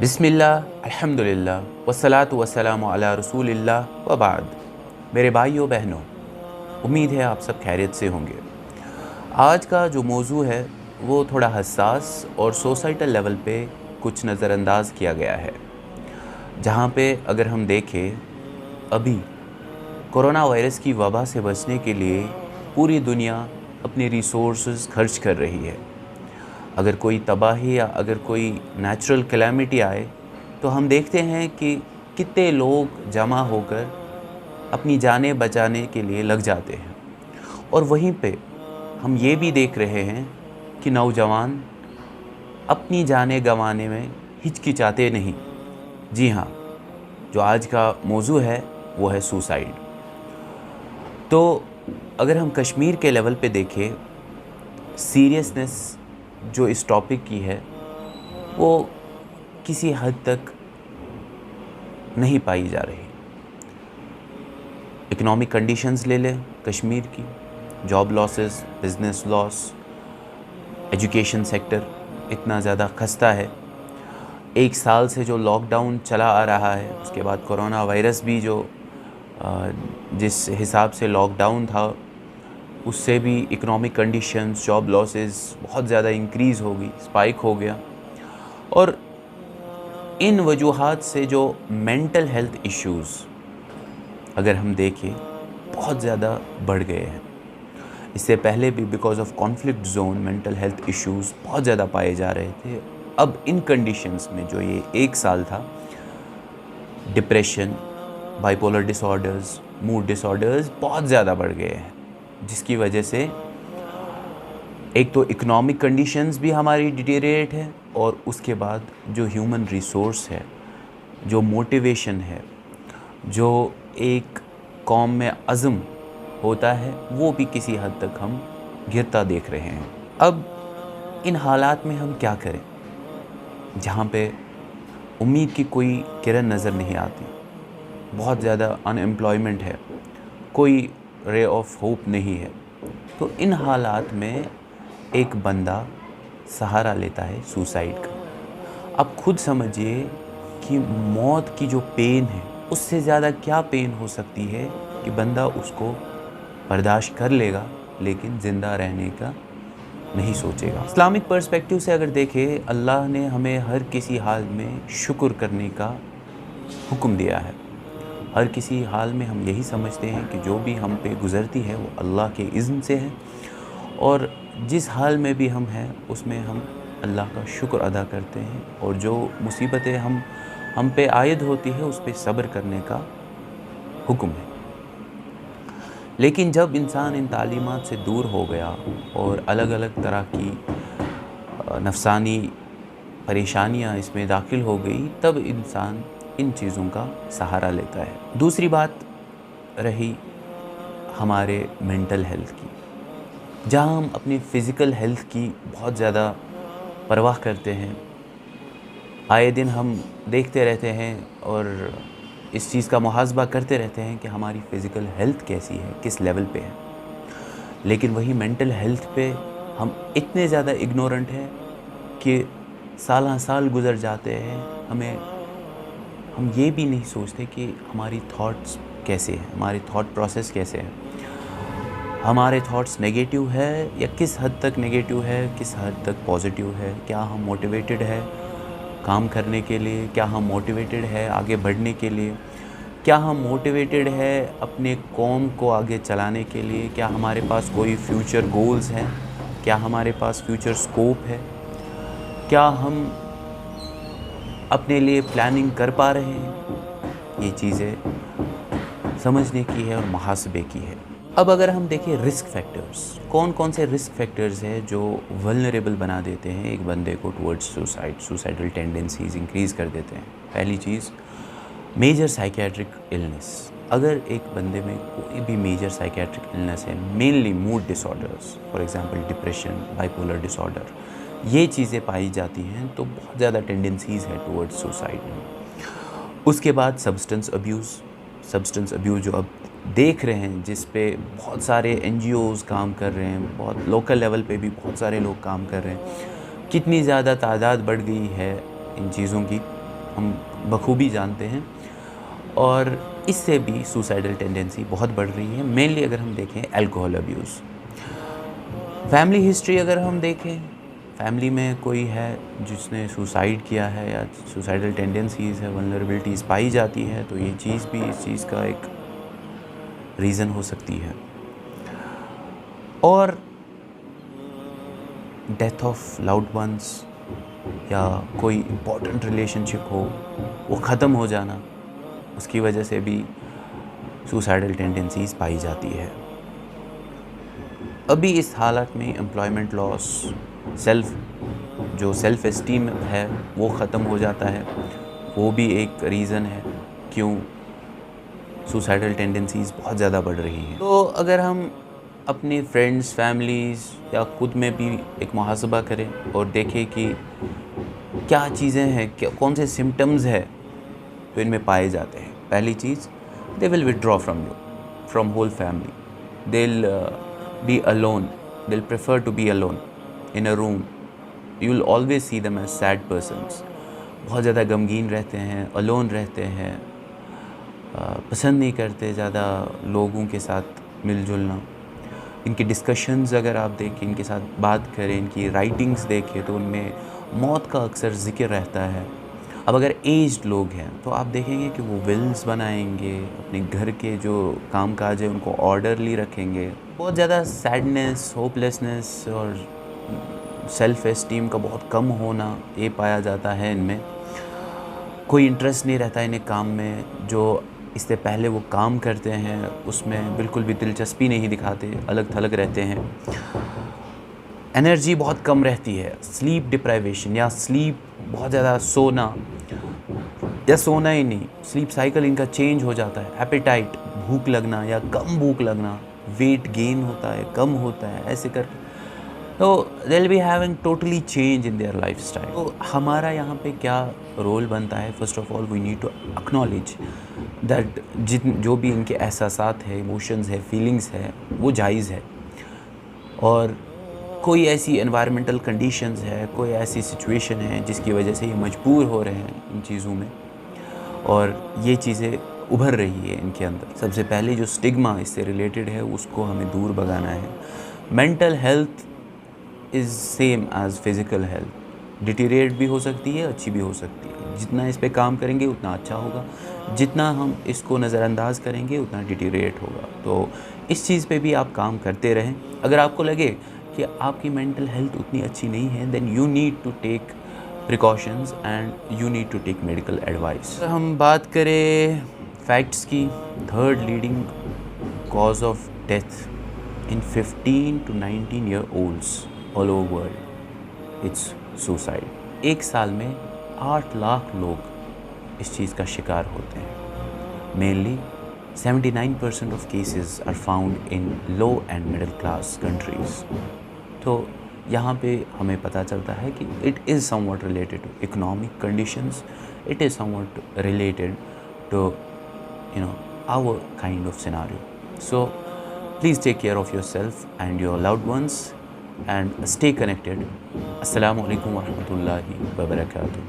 बिस्मिल्लाह, अल्हम्दुलिल्लाह, वस्सलातु वस्सलामु अला रसूलिल्लाह व बाद। मेरे भाइयों बहनों, उम्मीद है आप सब खैरियत से होंगे। आज का जो मौजू है वो थोड़ा हसास और सोसाइटल लेवल पे कुछ नज़रअंदाज किया गया है, जहाँ पे अगर हम देखें अभी कोरोना वायरस की वबा से बचने के लिए पूरी दुनिया अपने रिसोर्सेज खर्च कर रही है। अगर कोई तबाही या अगर कोई नेचुरल कैलेमिटी आए तो हम देखते हैं कि कितने लोग जमा होकर अपनी जानें बचाने के लिए लग जाते हैं। और वहीं पे हम ये भी देख रहे हैं कि नौजवान अपनी जानें गंवाने में हिचकिचाते नहीं। जी हाँ, जो आज का मौजू है वो है सुसाइड। तो अगर हम कश्मीर के लेवल पे देखें, सीरियसनेस जो इस टॉपिक की है वो किसी हद तक नहीं पाई जा रही। इकोनॉमिक कंडीशंस ले लें कश्मीर की, job losses, business loss, education sector इतना ज़्यादा खस्ता है। एक साल से जो लॉकडाउन चला आ रहा है, उसके बाद कोरोना वायरस भी जो जिस हिसाब से लॉकडाउन था उससे भी इकोनॉमिक कंडीशंस, जॉब लॉसेस बहुत ज़्यादा इंक्रीज़ हो गई, स्पाइक हो गया। और इन वजूहात से जो मेंटल हेल्थ इश्यूज़ अगर हम देखें बहुत ज़्यादा बढ़ गए हैं। इससे पहले भी because of conflict zone mental health issues बहुत ज़्यादा पाए जा रहे थे। अब इन कंडीशंस में जो ये एक साल था, depression, bipolar disorders, mood disorders बहुत ज़्यादा बढ़ गए हैं, जिसकी वजह से एक तो इकोनॉमिक कंडीशंस भी हमारी डिटेरिएट है और उसके बाद जो ह्यूमन रिसोर्स है, जो मोटिवेशन है, जो एक कौम में अज़्म होता है, वो भी किसी हद तक हम गिरता देख रहे हैं। अब इन हालात में हम क्या करें जहाँ पे उम्मीद की कोई किरण नज़र नहीं आती, बहुत ज़्यादा अनएम्प्लॉयमेंट है, कोई रे ऑफ होप नहीं है। तो इन हालात में एक बंदा सहारा लेता है सुसाइड का। अब खुद समझिए कि मौत की जो पेन है उससे ज़्यादा क्या पेन हो सकती है कि बंदा उसको बर्दाश्त कर लेगा लेकिन ज़िंदा रहने का नहीं सोचेगा। इस्लामिक पर्सपेक्टिव से अगर देखें, अल्लाह ने हमें हर किसी हाल में शुक्र करने का हुक्म दिया है। हर किसी हाल में हम यही समझते हैं कि जो भी हम पे गुज़रती है वो अल्लाह के इज़्न से है, और जिस हाल में भी हम हैं उसमें हम अल्लाह का शुक्र अदा करते हैं, और जो मुसीबतें हम पे आयद होती है उस पे सब्र करने का हुक्म है। लेकिन जब इंसान इन तालीमात से दूर हो गया और अलग अलग तरह की नफसानी परेशानियां इसमें दाखिल हो गई, तब इंसान इन चीज़ों का सहारा लेता है। दूसरी बात रही हमारे मेंटल हेल्थ की, जहाँ हम अपनी फ़िज़िकल हेल्थ की बहुत ज़्यादा परवाह करते हैं। आए दिन हम देखते रहते हैं और इस चीज़ का मुहासबा करते रहते हैं कि हमारी फ़िज़िकल हेल्थ कैसी है, किस लेवल पे है। लेकिन वही मेंटल हेल्थ पे हम इतने ज़्यादा इग्नोरेंट हैं कि साल साल गुज़र जाते हैं, हम ये भी नहीं सोचते कि हमारी थॉट्स कैसे हैं, हमारे थॉट प्रोसेस कैसे हैं। हमारे थॉट्स नेगेटिव है या किस हद तक नेगेटिव है, किस हद तक पॉजिटिव है। क्या हम मोटिवेटेड है काम करने के लिए, क्या हम मोटिवेटेड है आगे बढ़ने के लिए, क्या हम मोटिवेटेड है अपने कौम को आगे चलाने के लिए, क्या हमारे पास कोई फ्यूचर गोल्स हैं, क्या हमारे पास फ्यूचर स्कोप है, क्या हम अपने लिए प्लानिंग कर पा रहे हैं। ये चीज़ें समझने की है और मुहासबे की है। अब अगर हम देखें रिस्क फैक्टर्स, कौन कौन से रिस्क फैक्टर्स हैं जो वल्नरेबल बना देते हैं एक बंदे को टुवर्ड्स सुसाइडल टेंडेंसीज इंक्रीज़ कर देते हैं। पहली चीज़, मेजर साइकियाट्रिक इलनेस। अगर एक बंदे में कोई भी मेजर साइकियाट्रिक इलनेस है, mainly mood disorders, for example depression, bipolar disorder, ये चीज़ें पाई जाती हैं तो बहुत ज़्यादा टेंडेंसीज़ है टुवर्ड्स सुसाइड। उसके बाद सब्सटेंस अब्यूज़ जो अब देख रहे हैं, जिस पे बहुत सारे NGOs काम कर रहे हैं, बहुत लोकल लेवल पे भी बहुत सारे लोग काम कर रहे हैं। कितनी ज़्यादा तादाद बढ़ गई है इन चीज़ों की हम बखूबी जानते हैं, और इससे भी सुसाइडल टेंडेंसी बहुत बढ़ रही है। मेनली अगर हम देखें अल्कोहल अब्यूज़, फैमिली हिस्ट्री अगर हम देखें, फैमिली में कोई है जिसने सुसाइड किया है या सुसाइडल टेंडेंसीज़ है, वल्नरेबिलिटीज़ पाई जाती है, तो ये चीज़ भी इस चीज़ का एक रीज़न हो सकती है। और डेथ ऑफ लाउड वंस या कोई इम्पोर्टेंट रिलेशनशिप हो, वो ख़त्म हो जाना, उसकी वजह से भी सुसाइडल टेंडेंसीज़ पाई जाती है। अभी इस हालत में एम्प्लॉयमेंट लॉस, सेल्फ़ एस्टीम है वो ख़त्म हो जाता है, वो भी एक रीज़न है क्यों सुसाइडल टेंडेंसीज़ बहुत ज़्यादा बढ़ रही हैं। तो अगर हम अपने फ्रेंड्स, फैमिलीज़ या खुद में भी एक मुहासबा करें और देखें कि क्या चीज़ें हैं, कौन से सिम्टम्स हैं जो इनमें पाए जाते हैं। पहली चीज़, they will withdraw from you, from whole family, they will be alone, they will prefer to be alone in a room, you will always see them as sad persons. बहुत ज़्यादा गमगीन रहते हैं, अलोन रहते हैं, पसंद नहीं करते ज़्यादा लोगों के साथ मिलजुलना। इनके डिस्कशंस अगर आप देखें, इनके साथ बात करें, इनकी राइटिंग्स देखें, तो उनमें मौत का अक्सर ज़िक्र रहता है। अब अगर एज्ड लोग हैं तो आप देखेंगे कि वो विल्स बनाएंगे, अपने घर के जो काम काज है उनको ऑर्डरली रखेंगे। बहुत ज़्यादा सैडनेस, होपलेसनेस और सेल्फ़ एस्टीम का बहुत कम होना ये पाया जाता है इनमें। कोई इंटरेस्ट नहीं रहता इन्हें काम में, जो इससे पहले वो काम करते हैं उसमें बिल्कुल भी दिलचस्पी नहीं दिखाते, अलग थलग रहते हैं। एनर्जी बहुत कम रहती है, स्लीप डिप्राइवेशन या स्लीप बहुत ज़्यादा सोना या सोना ही नहीं, स्लीप साइकिल इनका चेंज हो जाता है। एपेटाइट, भूख लगना या कम भूख लगना, वेट गेन होता है, कम होता है, ऐसे कर तो they will be having totally change in their lifestyle. तो हमारा यहाँ पे क्या रोल बनता है, first of all we need to acknowledge that जो भी इनके एहसासात है, इमोशंस है, फीलिंग्स है, वो जायज़ है। और कोई ऐसी एनवायरमेंटल कंडीशंस है, कोई ऐसी सिचुएशन है जिसकी वजह से ये मजबूर हो रहे हैं इन चीज़ों में, और ये चीज़ें उभर रही है इनके अंदर। सबसे पहले जो स्टिग्मा इससे रिलेटेड है उसको हमें दूर भगाना है। Mental health is same as physical health, deteriorate भी हो सकती है, अच्छी भी हो सकती है। जितना इस पे काम करेंगे उतना अच्छा होगा, जितना हम इसको नज़रअंदाज करेंगे उतना डिटीरिएट होगा। तो इस चीज़ पे भी आप काम करते रहें। अगर आपको लगे कि आपकी मेंटल हेल्थ उतनी अच्छी नहीं है, then you need to take precautions and you need to take medical advice. हम बात करें फैक्ट्स की, third leading cause of death in 15 to 19 year olds all over world, it's suicide. एक साल में 8 लाख लोग इस चीज़ का शिकार होते हैं। Mainly 79% of cases are found in low and middle class countries. तो यहाँ पे हमें पता चलता है कि it is something related to economic conditions, it is something related to our kind of scenario. So please take care of yourself and your loved ones and stay connected. Assalamu alaikum wa rahmatullahi wa barakatuh.